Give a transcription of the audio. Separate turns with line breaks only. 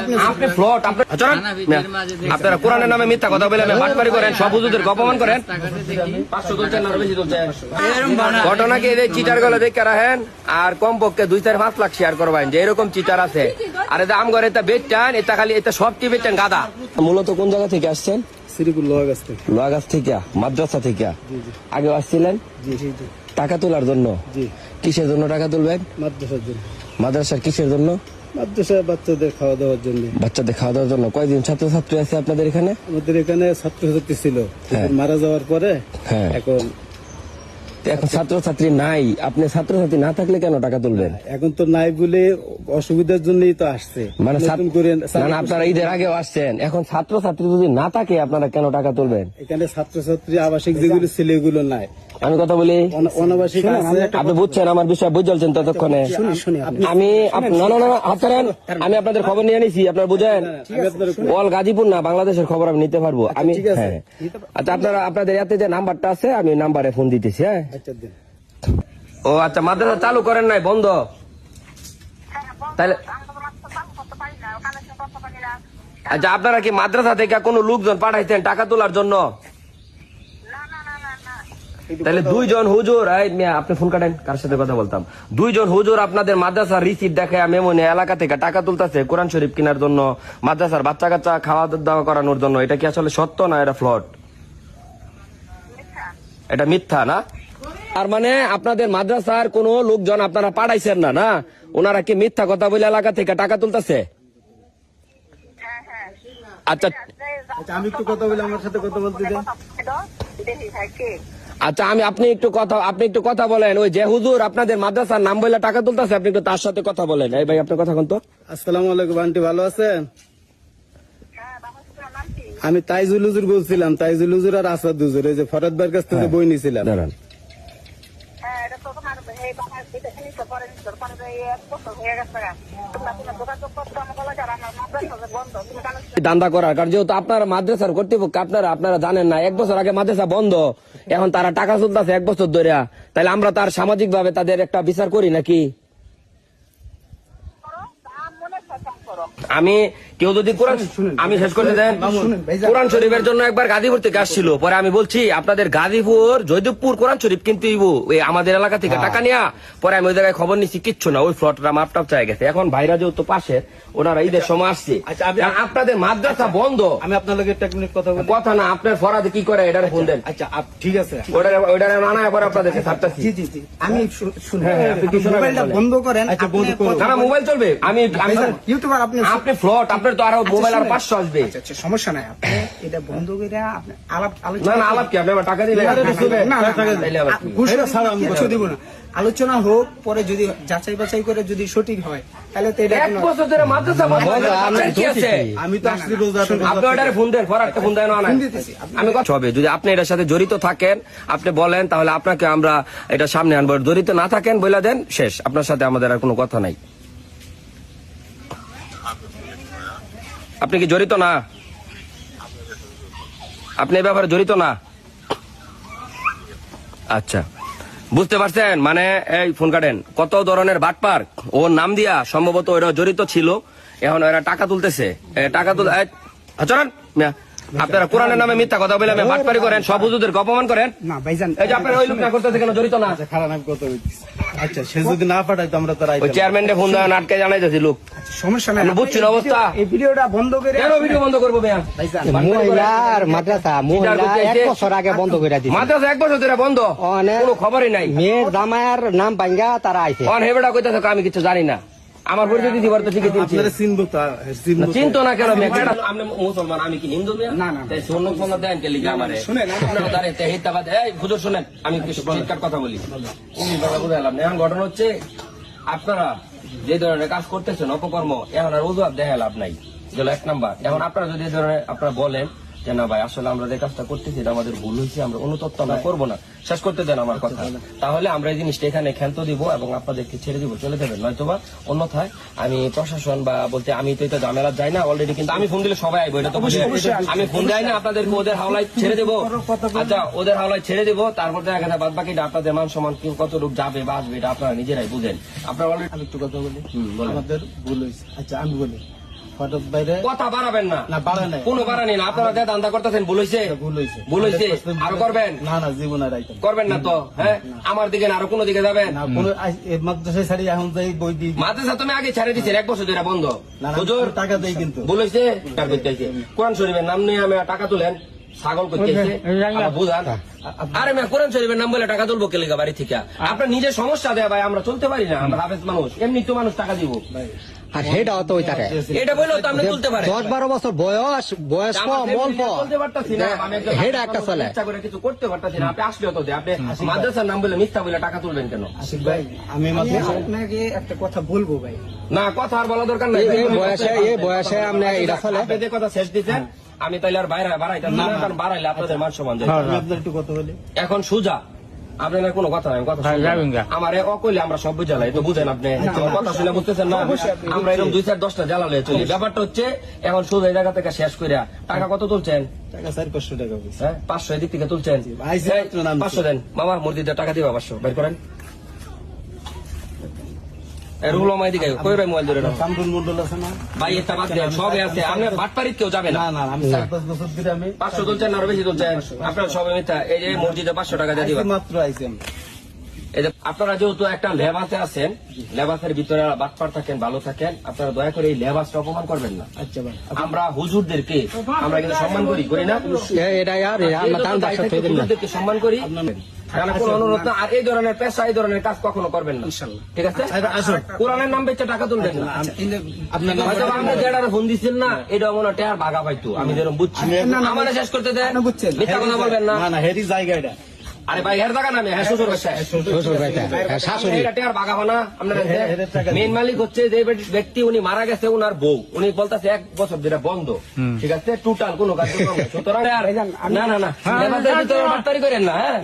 আপনি ফ্লট আপনারা কোরআনের নামে মিথ্যা কথা বলে বাটপারি করেন, সব হুজুরদেরকে অপমান করেন। 500 তুলছেন না বেশি তুলছেন? ঘটনা কি এই চিটার গলে দেখে রাখেন, আর কমপক্ষে 2-4-5 লাখ শেয়ার করবেন যে এরকম চিটার আছে। আর এটা আম ঘরে এটা বেচটান, এটা খালি এটা সবটি বেচছেন গাদা। মূলত কোন জায়গা থেকে আসছেন?
শ্রীপুর লোহাগাছ থেকে।
লোহাগাছ থেকে, মাদ্রাসা থেকে আগে আসছিলেন টাকা তোলার জন্য? কিসের জন্য টাকা তুলবেন?
মাদ্রাসার জন্য।
মাদ্রাসার কিসের জন্য?
মাদ্রাসায় বাচ্চাদের খাওয়া দাওয়ার জন্য।
বাচ্চাদের খাওয়া দাওয়ার জন্য। কয়দিন ছাত্রছাত্রী আছে আপনাদের এখানে?
আমাদের এখানে ছাত্রছাত্রী ছিল, মারা যাওয়ার পরে
এখন ছাত্রছাত্রী নাই। আপনি ছাত্রছাত্রী না থাকলে কেন টাকা তুলবেন?
এখন তো নাই বলে অসুবিধার জন্যই তো আসছে।
মানে আপনারা ঈদের আগেও আসছেন, এখন ছাত্রছাত্রী যদি না থাকে আপনারা কেন টাকা তুলবেন?
এখানে ছাত্রছাত্রী আবাসিক যেগুলো ছিল এগুলো নাই।
আমি কথা বলি,
অনাবাসিক আছে।
আপনি বুঝছেন আমার বিষয়, বুঝছেন ততক্ষণে আমি আমি আপনাদের খবর নিয়ে নিছি, আপনারা বুঝেন। অল গাজীপুর না, বাংলাদেশের খবর আমি নিতে পারবো। আমি আচ্ছা, আপনারা আপনাদের এতে যে নাম্বারটা আছে আমি নাম্বারে ফোন দিতেছি। হ্যাঁ, ও আচ্ছা, মাদ্রাসা চালু করেন নাই, বন্ধ? তাহলে আচ্ছা, আপনারা কি মাদ্রাসা থেকে কোনো লোকজন পাঠাইছেন টাকা তোলার জন্য? তাহলে 2 জন হুজুর, আপনি ফোন কাটেন, কার সাথে কথা বলতাম? 2 জন হুজুর আপনাদের মাদ্রাসার রিসিট দেখে মেমনে এলাকা থেকে টাকা তুলতেছে কোরআন শরীফ কেনার জন্য, মাদ্রাসার বাচ্চা কাচ্চা খাওয়া দাওয়া করানোর জন্য। এটা কি আসলে সত্য না এটা ফ্লড? এটা মিথ্যা না? আর মানে আপনাদের মাদ্রাসার কোন লোকজন আপনারা পাঠাইছেন না, না? ওনারা কি মিথ্যা কথা বলে এলাকা থেকে টাকা তুলতেছে? আচ্ছা
আমি একটু কথা বলি, আমার সাথে কথা বলতে দেন।
আচ্ছা, আপনি একটু কথা বলেন। ওই যে হুজুর আপনাদের মাদ্রাসার নাম বলে টাকা তুলতেছে, আপনি একটু তার সাথে কথা বলেন। এই ভাই, আপনার কথা কোন তো?
আসসালামু আলাইকুম আন্টি, ভালো আছেন? আমি তাইজুল হুজুর বলছিলাম, তাইজুল হুজুর আর আসাদ হুজুর, এই যে ফরাদ ভাইয়ের কাছ থেকে বই নিয়েছিলাম।
দান্দা করার কারণ যেহেতু আপনারা মাদ্রাসার কর্তৃপক্ষ, আপনারা জানেন না 1 বছর আগে মাদ্রাসা বন্ধ, এখন তারা টাকা চলতেছে 1 বছর ধরে। তাহলে আমরা তার সামাজিক ভাবে তাদের একটা বিচার করি নাকি? আমি কেউ যদি আমি শেষ করতে দেন, কোরআন শরীফের জন্য একবার গাজীপুর থেকে আসছিল, পরে আমি বলছি আপনাদের গাজীপুর জয়দেবপুর কোরআন শরীফ কিনতে দিব আমাদের এলাকা থেকে টাকা নিয়া। পরে আমি ওই জায়গায় খবর নিচ্ছি, কিচ্ছু না, ওই ফ্লটটা মাপটাপ চাই গেছে। এখন ভাইরা যেহেতু পাশে, ওনারা ঈদের সময় আসছে, আপনাদের মাদ্রাসা বন্ধ।
আমি আপনার লগে একটা মিনিট কথা বলি।
কথা না, আপনার ফরাদে কি করে এটা ফোন দেন।
আচ্ছা ঠিক আছে,
ওইটা মানায় পরে আপনাদেরকে ছাড়তেছি।
আমি মোবাইলটা বন্ধ করেন। আচ্ছা, বন্ধ করুন।
না, মোবাইল চলবে। আমি
ইউটিউবার, আপনি
ফ্লট, আপনার তো আরো মোবাইল আর 500 আসবে।
আচ্ছা, সমস্যা নাই, আপনি এটা বন্ধ করে আপনি
আলাপ কি? আপনি আমার টাকা দিবেন?
কিছু দিব না, আলোচনা হোক, পরে যদি যাচাই বাছাই করে যদি সঠিক হয় তাহলে তো এটা
1 বছর ধরে মাদ্রাসা বন্ধ কি আছে?
আমি তো আসলে রোজা
আপনি ওটারে ফোন দেন, ফরাদকে ফোন দেন না। আমি কথা হবে, যদি আপনি এটার সাথে জড়িত থাকেন আপনি বলেন, তাহলে আপনাকে আমরা এটা সামনে আনবো। জড়িত না থাকেন বলে দেন, শেষ। আপনার সাথে আমাদের আর কোনো কথা নাই। আপনি কি জড়িত না? আপনি এই ব্যাপারে জড়িত না? আচ্ছা, বুঝতে পারছেন? মানে এই ফোন কাটেন, কত ধরনের বাটপার ওর নাম দিয়া সম্ভবত ওরা জড়িত ছিল, এখন ওরা টাকা তুলতেছে। টাকা তুল চলেন, আপনারা কোরআনের নামে মিথ্যা কথা বলে বাটপারি করেন, সব হুজুরদেরকে অপমান করেন।
না ভাইজান,
এই যে আপনারা ওই লোক না করতেছে কেন? জড়িত না?
খারাপ আমি কথা বলতেছি। আচ্ছা, সে যদি না পাঠায় তো আমরা তো
ওই চেয়ারম্যানকে ফোন দেওয়া আটকে জানাইতেছি লোক।
সমস্যা নাই,
বুঝছেন অবস্থা?
এই ভিডিওটা বন্ধ করে।
কেন ভিডিও বন্ধ করবো?
মহিলার মাদ্রাসা 1 বছর আগে বন্ধ করে দিচ্ছে।
মাদ্রাসা 1 বছর ধরে বন্ধ, কোনো খবরই নাই।
মেয়ের জামাইয়ের নাম ভাঙ্গা তারা আইছে।
হেবেটা কইতেছে আমি কিছু জানি না, আমার পরিচয় দিবার তো ঠিকই চিনছি। চিনতো না কেন? আপনি মুসলমান, আমি কি হিন্দু?
না,
দেন কে লিখে আমার শুনেন, হুজুর শুনেন, আমি শিক্ষার কথা বলি। বুঝালাম এখন ঘটনা হচ্ছে, আপনারা যে ধরনের কাজ করতেছেন অপকর্ম, এখন আর অজুহাত দেখা লাভ নাই। গেল 1 নাম্বার। এখন আপনারা যদি এই ধরনের আপনারা বলেন যে না ভাই আসলে আমরা যে কাজটা করতেছি এটা আমাদের ভুল হয়েছে, আমরা অনুতপ্ত আমরা করবো না, শেষ করতে দেন আমার কথা, তাহলে আমরা এই জিনিসটা এখানে ক্ষান্ত দিব এবং আপনাদেরকে ছেড়ে দিব, চলে যাবেন। নয়তোবা অন্যথায় আমি প্রশাসন বা বলতে আমি তো এটা ঝামেলা যাই না অলরেডি, কিন্তু আমি ফোন দিলে সবাই আইবো, এটা তো আমি ফোন দেয় না আপনাদেরকে, ওদের হাওলায় ছেড়ে দেবো। আচ্ছা, ওদের হাওলায় ছেড়ে দেবো, তারপর দেখা গেছে বাদ বাকিটা আপনাদের মান সম্মান কত লোক যাবে বা আসবে এটা আপনারা নিজেরাই বুঝেন। আপনারা অলরেডি
একটু কথা বলি, আমাদের ভুল হয়েছে। আচ্ছা, আমি বলি,
ফটক বাইরে
কথা বাড়াবেন না,
না বাড়ে নাই
কোনো বাড়ানি না। আপনারা যে দান্দা করতেছেন ভুল হয়েছে, ভুল হয়েছে, আরো করবেন
না না জীবনে রাইতাম
করবেন না তো। হ্যাঁ, আমার দিকে না আরো কোনো দিকে যাবেন
না কোনো মাদ্রাসায় ছাড়ি এখন যাই বই দিই
মাদ্রাসা তুমি আগে ছেড়ে দিচ্ছেন, 1 বছর ধরে বন্ধ।
না না
হুজুর
টাকা দেই কিন্তু
ভুল হয়েছে, টাকা করতেছে। কোরআন শরীফের নাম নিয়ে আমি টাকা তুলেন, ছাগল করতেছে, বুঝান। আরে আমি কোরআন শরীফের নাম বলে টাকা তুলবো কেলিগা বাড়ি থেকে? আপনার নিজের সমস্যা দেয় ভাই, আমরা চলতে পারি না, আমরা হাফেজ মানুষ, এমনি তো মানুষ টাকা দিব।
আর সেটাও তো ওই তারে
এটা বললেও তো আপনি তুলতে পারেন।
10-12 বছর বয়স কম অল্প
চলতে পারতাছি না, আমি একজন
হেডা একটা চলে।
ইচ্ছা করে কিছু করতে পারতাছি না। আপনি আসলেও তো দেয়, আপনি মাদ্রাসার নাম বলে মিথ্যা বলে টাকা তুলবেন কেন?
আশিক ভাই আমি
আমি
মাদ্রাসা
আপনাকে একটা কথা বলবো ভাই,
না, কথা আর বলা দরকার নাই।
এই বয়সে আপনি এটা চলে।
আপনি যে কথা শেষ দিচ্ছেন, আমি তাইলে আর বাড়াইতাম না, কারণ বাড়াইলে আপনাদের মান সম্মান যায়।
আমি আপনার একটু কথা বলি
এখন সুজা আপনার কোনো কথা নাই, কথা আমার অকলে আমরা সব বুঝালাই তো, বুঝেন আপনি আমার কথা শুনে বুঝতেছেন না? আমরা এরকম 2-4-10টা জ্বালালে চলি। ব্যাপারটা হচ্ছে এখন সুজা এই জায়গা থেকে শেষ করে টাকা কত তুলছেন?
টাকা 400-500 টাকা হয়েছে।
হ্যাঁ, 500 এদিক থেকে তুলছেন।
আইসি মাত্র নামছে।
500 দেন মামা, মসজিদে টাকা দিবা 500 বের করেন। রুল মাই দিকে কই ভাই মোবাইল ধরে নাও।
কামরুল মন্ডল আছে না
ভাই এটা বাদ দেন, সবই আছে। আপনি বাটপারিত কেউ যাবে না।
না না আমি 4-5 বছর ধরে আমি
500 তুলছেন না আরো বেশি তুলছেন? আপনার সবই মিথ্যা। এই যে মসজিদে 500 টাকা দিয়ে দিবা।
আইসি মাত্র আইসি আমি
এই যে আপনারা যেহেতু একটা লেবাসে আছেন, লেবাসের ভিতরে বাটপার থাকেন, ভালো থাকেন, আপনারা দয়া করে এই লেবাসটা অপমান করবেন না।
আচ্ছা ভাই
আমরা হুজুরদেরকে আমরা কিন্তু সম্মান করি না?
এটা আর আমরা তার বাসা থেকে দিন না।
হুজুরদেরকে সম্মান করি, কারণ কোনো অনুরোধ না। আর এই ধরনের পেশা, এই ধরনের কাজ কখনো করবেন না, ঠিক আছে?
আসুন
কোরআনের নাম বেচে টাকা তুলবেন না।
আপনার নাম
হয়তো আপনি যেটার ফোন দিচ্ছেন না, এটা মনে হয় টেয়ার ভাগা পাইতো, আমি যেরকম বুঝছি। আমার শেষ করতে দেন,
বুঝছেন।
মিথ্যা কথা বলবেন না।
না না হেরি জায়গা এটা
আরে ভাই এর জায়গা নামে, হ্যাঁ শ্বশুর বাচ্চা,
শ্বশুর বাড়িতে শাশুড়ি
এটা টেয়ার ভাগা না। আপনার মেইন মালিক হচ্ছে যে ব্যক্তি, উনি মারা গেছে, উনার বউ, উনি বলতেছে 1 বছর ধরে বন্ধ, ঠিক আছে? টোটাল কোনো কাজ সুতরাং না না না, বাটপারি করেন না। হ্যাঁ।